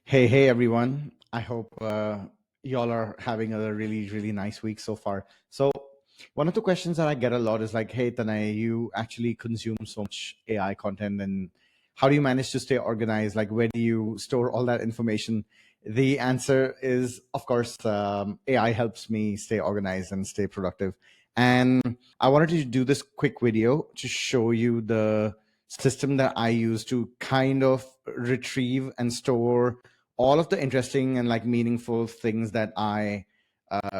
Hey everyone. I hope y'all are having a really nice week so far. So, one of the questions that I get a lot is like, hey, Tanay, you actually consume so much AI content, and how do you manage to stay organized? Like, where do you store all that information? The answer is, of course, AI helps me stay organized and stay productive. And I wanted to do this quick video to show you the system that I use to kind of retrieve and store all of the interesting and like meaningful things that I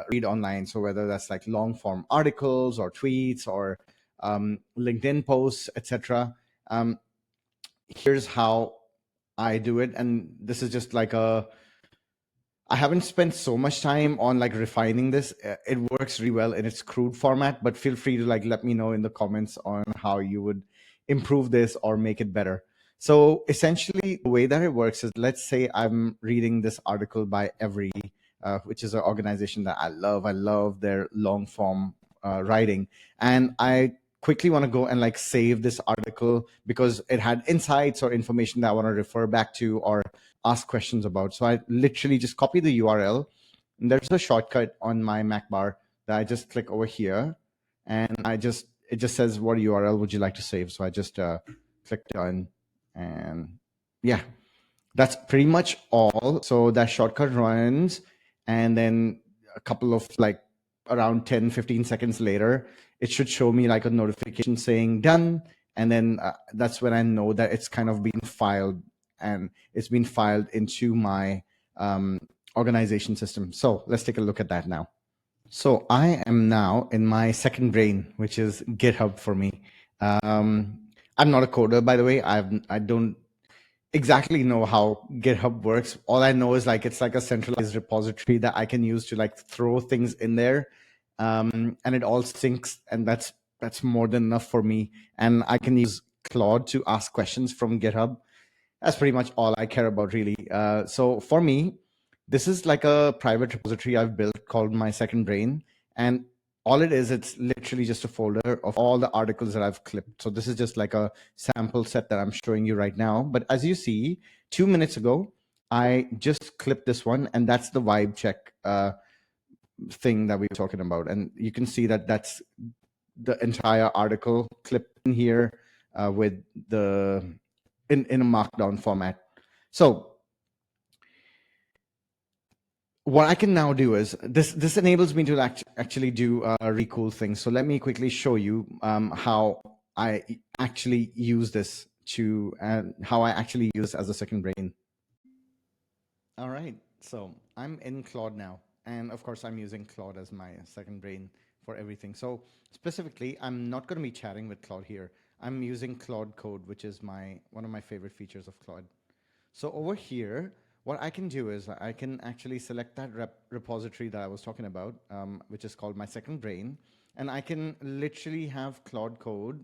read online. So whether that's like long form articles or tweets or LinkedIn posts, etc. Um, Here's how I do it, and this is just like I haven't spent so much time on like refining this. It works really well in its crude format, but feel free to like let me know in the comments on how you would improve this or make it better. So essentially, the way that it works is, let's say I'm reading this article by Every, which is an organization that I love. I love their long form writing, and I quickly want to go and like save this article because it had insights or information that I want to refer back to or ask questions about. So I literally just copy the URL. And there's a shortcut on my Mac bar that I just click over here, and it just says, what URL would you like to save? So I just click done, and yeah, that's pretty much all. So that shortcut runs, and then a couple of like around 10-15 seconds later, it should show me like a notification saying done. And then that's when I know that it's kind of been filed, and it's been filed into my organization system. So let's take a look at that now. So I am now in my second brain, which is GitHub for me. I'm not a coder, by the way. I don't exactly know how GitHub works. All I know is like it's like a centralized repository that I can use to like throw things in there, and it all syncs, and that's more than enough for me. And I can use Claude to ask questions from GitHub. That's pretty much all I care about, really. So for me, this is like a private repository I've built called My Second Brain. And all it is, it's literally just a folder of all the articles that I've clipped. So this is just like a sample set that I'm showing you right now. But as you see, 2 minutes ago, I just clipped this one, and that's the vibe check thing that we were talking about. And you can see that that's the entire article clipped in here with the in a markdown format. So what I can now do is this enables me to actually do really cool things. So let me quickly show you how I actually use this to and how I actually use as a second brain. All right, so I'm in Claude now, and of course I'm using Claude as my second brain for everything. So specifically, I'm not going to be chatting with Claude here. I'm using Claude Code, which is my one of my favorite features of Claude. So over here, what I can do is I can actually select that repository that I was talking about, which is called my second brain, and I can literally have Claude Code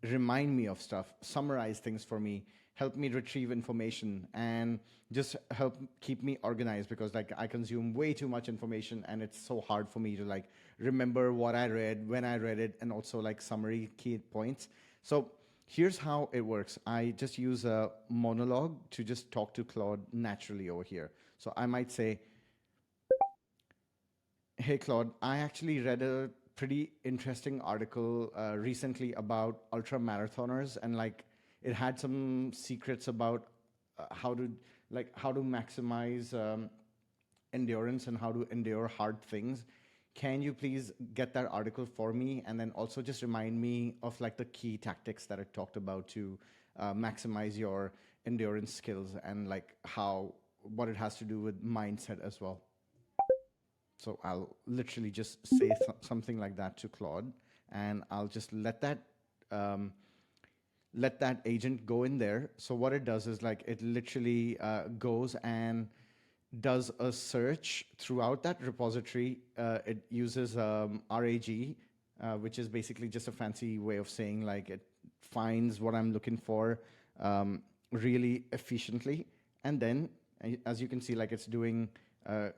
remind me of stuff, summarize things for me, help me retrieve information, and just help keep me organized, because like I consume way too much information, and it's so hard for me to like remember what I read, when I read it, and also like summary key points. So here's how it works. I just use a monologue to just talk to Claude naturally over here. So I might say, hey, Claude, I actually read a pretty interesting article recently about ultra marathoners, and like it had some secrets about how to maximize endurance and how to endure hard things. Can you please get that article for me, and then also just remind me of like the key tactics that it talked about to maximize your endurance skills, and like how what it has to do with mindset as well. So I'll literally just say something like that to Claude, and I'll just um, let that agent go in there. So what it does is like it literally goes and does a search throughout that repository. It uses RAG, which is basically just a fancy way of saying like it finds what I'm looking for really efficiently. And then, as you can see, like it's doing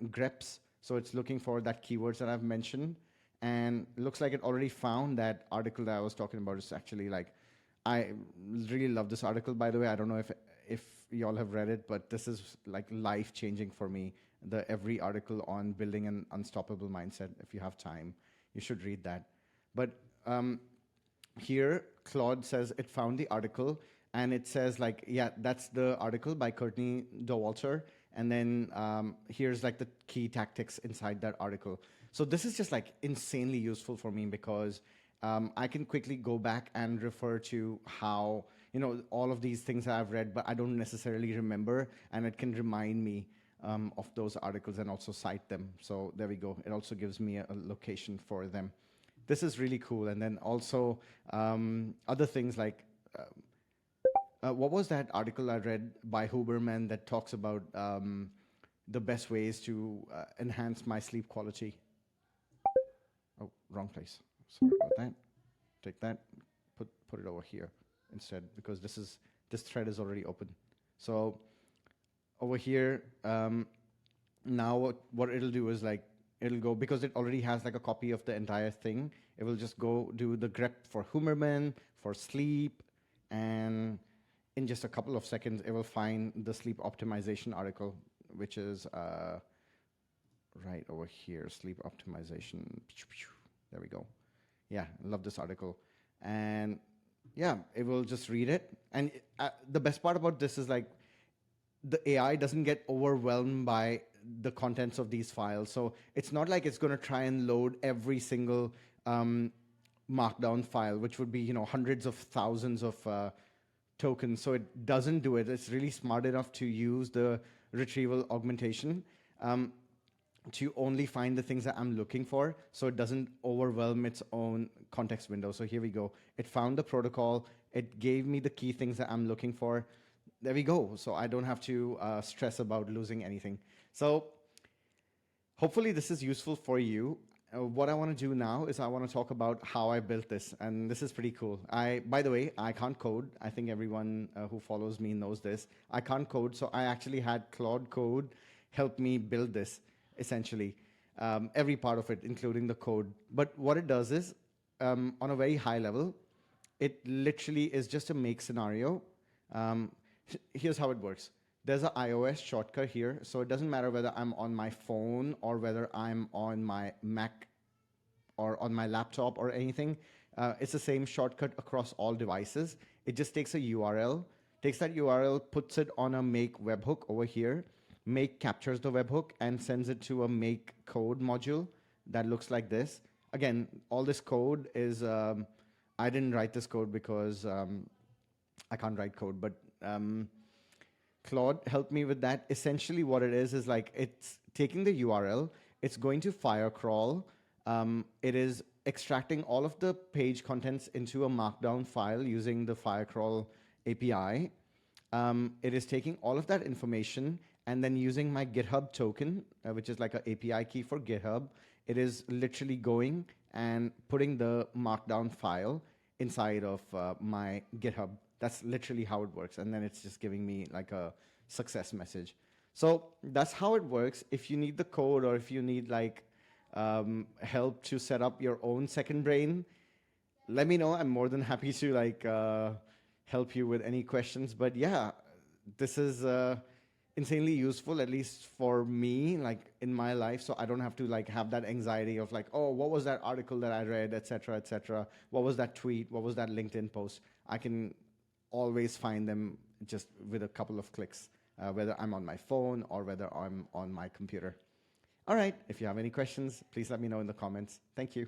greps. So it's looking for that keywords that I've mentioned. And it looks like it already found that article that I was talking about. Is actually like, I really love this article, by the way. I don't know if if y'all have read it, but this is like life changing for me. The every article on building an unstoppable mindset. If you have time, you should read that. But here, Claude says it found the article, and it says like, yeah, that's the article by Courtney Dauwalter, and then here's like the key tactics inside that article. So this is just like insanely useful for me because I can quickly go back and refer to how, all of these things I've read, but I don't necessarily remember, and it can remind me of those articles and also cite them. So there we go. It also gives me a location for them. This is really cool. And then also other things like, what was that article I read by Huberman that talks about the best ways to enhance my sleep quality? Oh, wrong place. Sorry about that. Take that, put it over here instead, because this thread is already open. So over here, now what it'll do is like, it'll go, because it already has like a copy of the entire thing, it will just go do the grep for Huberman, for sleep, and in just a couple of seconds, it will find the sleep optimization article, which is right over here, sleep optimization. There we go. Yeah, I love this article. And yeah, it will just read it. And the best part about this is like, the AI doesn't get overwhelmed by the contents of these files. So it's not like it's going to try and load every single markdown file, which would be, hundreds of thousands of tokens. So it doesn't do it. It's really smart enough to use the retrieval augmentation to only find the things that I'm looking for, so it doesn't overwhelm its own context window. So here we go. It found the protocol. It gave me the key things that I'm looking for. There we go. So I don't have to stress about losing anything. So hopefully this is useful for you. What I want to do now is I want to talk about how I built this, and this is pretty cool. By the way, I can't code. I think everyone who follows me knows this. I can't code, so I actually had Claude Code help me build this, essentially. Every part of it, including the code. But what it does is, on a very high level, it literally is just a make scenario. Here's how it works. There's an iOS shortcut here, so it doesn't matter whether I'm on my phone or whether I'm on my Mac or on my laptop or anything. It's the same shortcut across all devices. It just takes a URL, takes that URL, puts it on a make webhook over here. Make captures the webhook and sends it to a make code module that looks like this. Again, all this code is, I didn't write this code because I can't write code, but Claude helped me with that. Essentially what it is like, it's taking the URL, it's going to firecrawl, it is extracting all of the page contents into a markdown file using the firecrawl API. It is taking all of that information and then using my GitHub token, which is like an API key for GitHub. It is literally going and putting the markdown file inside of my GitHub. That's literally how it works. And then it's just giving me like a success message. So that's how it works. If you need the code or if you need like help to set up your own second brain, let me know. I'm more than happy to like help you with any questions. But yeah, this is insanely useful, at least for me, like in my life. So I don't have to like have that anxiety of like, oh, what was that article that I read, etc., etc. What was that tweet? What was that LinkedIn post? I can always find them just with a couple of clicks, whether I'm on my phone or whether I'm on my computer. All right, if you have any questions, please let me know in the comments. Thank you.